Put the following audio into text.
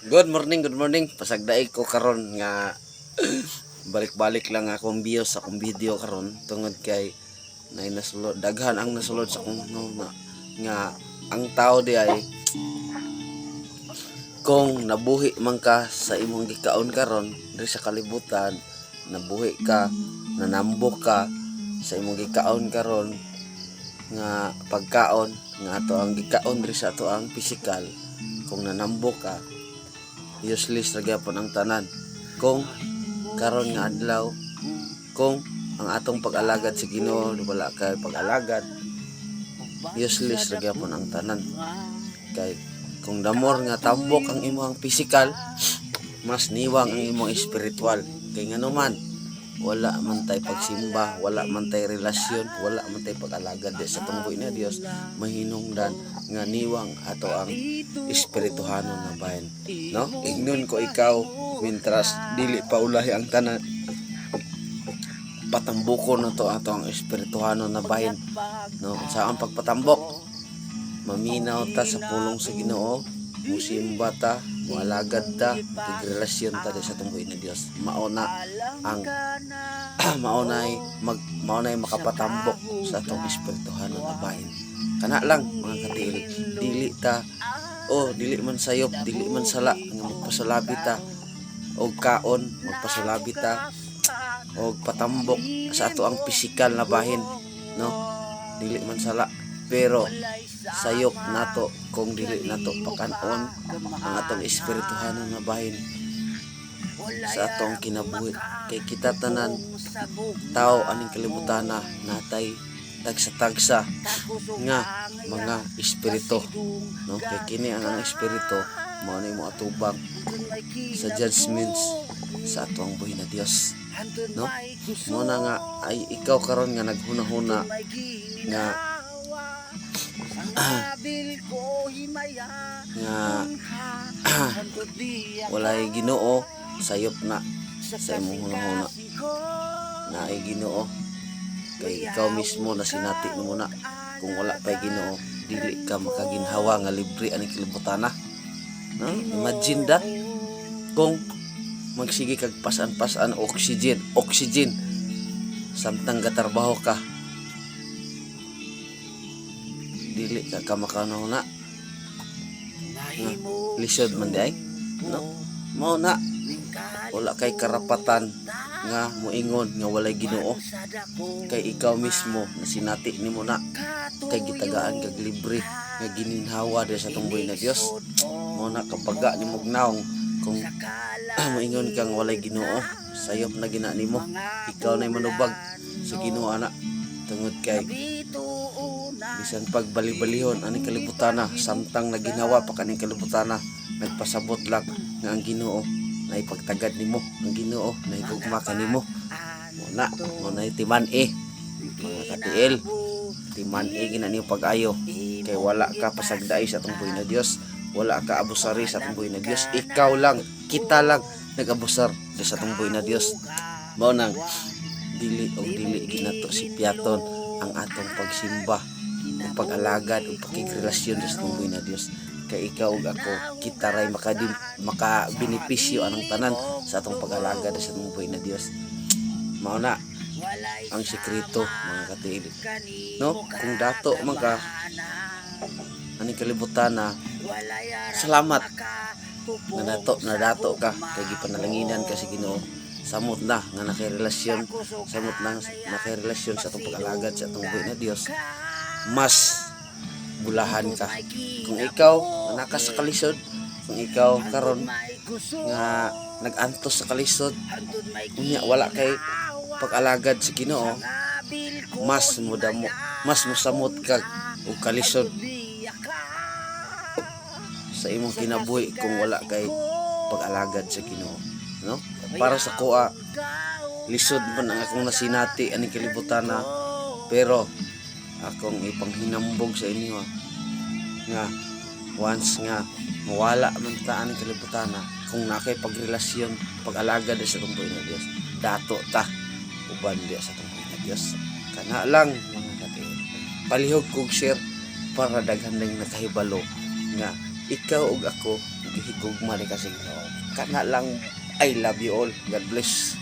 Good morning. Pasagdaig ko karon nga balik-balik lang akong views sa akong video karon tungod kay nay nasulod daghan ang nasulod sa akong nga ang tao di ay kung nabuhi man ka sa imong gikaon karon diri sa kalibutan, nabuhi ka, nanambok ka sa imong gikaon karon nga pagkaon nga ato ang gikaon diri sa ato ang pisikal, kung nanambok ka useless ra gyapon ang tanan. Kung karon nga adlaw, kung ang atong pag-alagad sa Ginoo wala kay pag-alagad, useless ra gyapon ang tanan. Kay kung damor nga tambok ang imong pisikal, mas niwang ang imong espiritual. Kay nganuman wala man tay pagsimba, wala man tay relasyon, wala man tay pag-alagad sa tunggoy na Dios, mahinungdan nga niwang ato ang espirituhanon na bahin, no? Ingnon ko ikaw mintras dili pa ulahi ang tanan, patambuko na to ato ang espirituhanon na bahin, no? Sa ang pagpatambok, maminaw ta sa pulong sa Ginoo, musimba ta, mualagad ta, tigrelasyon ta sa tunggoy na Dios. Mauna ang maunay makapatambok sa atong espirituhanon na bahin. Kana lang mga katiil, dili man sayop, dili man sala nga magpasalabi ta og kaon, magpasalabi ta og patambok sa ato ang pisikal na bahin, no? Dili man sala, pero sayop nato kung dili nato pakanon ang atong espirituhanon na bahin sa atong kinabuhi. Kay kita tanan tao aning kalibutan na natay tagsa-tagsa nga mga espiritu, no? Kay kini ang espiritu mao ni mo atubang sa judgments sa atong buhi na Dios, no? Mo na nga ay ikaw karon nga naghuna-huna nga walay Ginoo, sayop na sa imong hunahuna na ay Ginoo. Kay ikaw mismo na sinati mo na, kung wala pa'y Ginoo dili ka makaginhawa nga libre aning kalibutan na, no? Imagine that, kung magsige kag pasan-pasan oxygen samtang gatrabaho ka, dili ka makanahuna, lisod man di ay, no? Mao na wala kay karapatan nga moingon nga walay Ginoo, kay ikaw mismo na sinati nimo na kay gitagaan kag libre nga gininhawa sa tunggoy na Dios. Mao na kapaga nimo gnaong kung moingon kang walay Ginoo, sayop na gina nimo, ikaw nay manubag sa Ginoo ana. Tungod kay bisan pagbali-balihon aning kalibutan na, samtang naginawa pa kaning kalibutan na, nagpasabot lang nga ang Ginoo na ipagtagad nimo, ang Ginoo na igugma kanimo. Muna timan-i mga katiil, timan-i ginani pag-ayo, kay wala ka pasagdai sa atong buhi na Dios, wala ka abusari sa atong buhi na Dios. Ikaw lang, kita lang nag-abusar sa atong buhi na Dios. Mao nang dili ginato si piaton ang atong pagsimba, ang pag-alagad ug pakigrelasyon sa atong buhi na Dios. Kay ikaw ug ako, kita ray makabenepisyo anang tanan sa atong pag-alagad sa atong buhi na Dios. Mao na ang sekreto mga katiil, no? Kung dato man ka aning kalibutan na, salamat na dato ka kay gipanalanginan ka sa Ginoo. Samot na nga nakirelasyon sa atong pag-alagad sa atong buhi na Dios, mas bulahan ka. Kung ikaw naka sa kalisod, kung ikaw karon nga nag-antos sa kalisod, unya wala kay pag-alagad sa Ginoo, mas mosamot ka og kalisod sa imong kinabuhi kung wala kay pag-alagad sa Ginoo, no? Para sa kuha, lisod man ang akong nasinati aning kalibutan na, pero akong ipanghinambog sa inyo nga once nga mawala man ta aning kalibutan na, kung nakay pagrelasyon, pag-alagad sa atong buhi na Dios, dato ta uban diya sa atong buhi na Dios. Kana lang mga katiil, palihog kog share para daghan lang nakahibalo nga ikaw ug ako higugma ni kasi Ginoo. Kana lang, I love you all. God bless.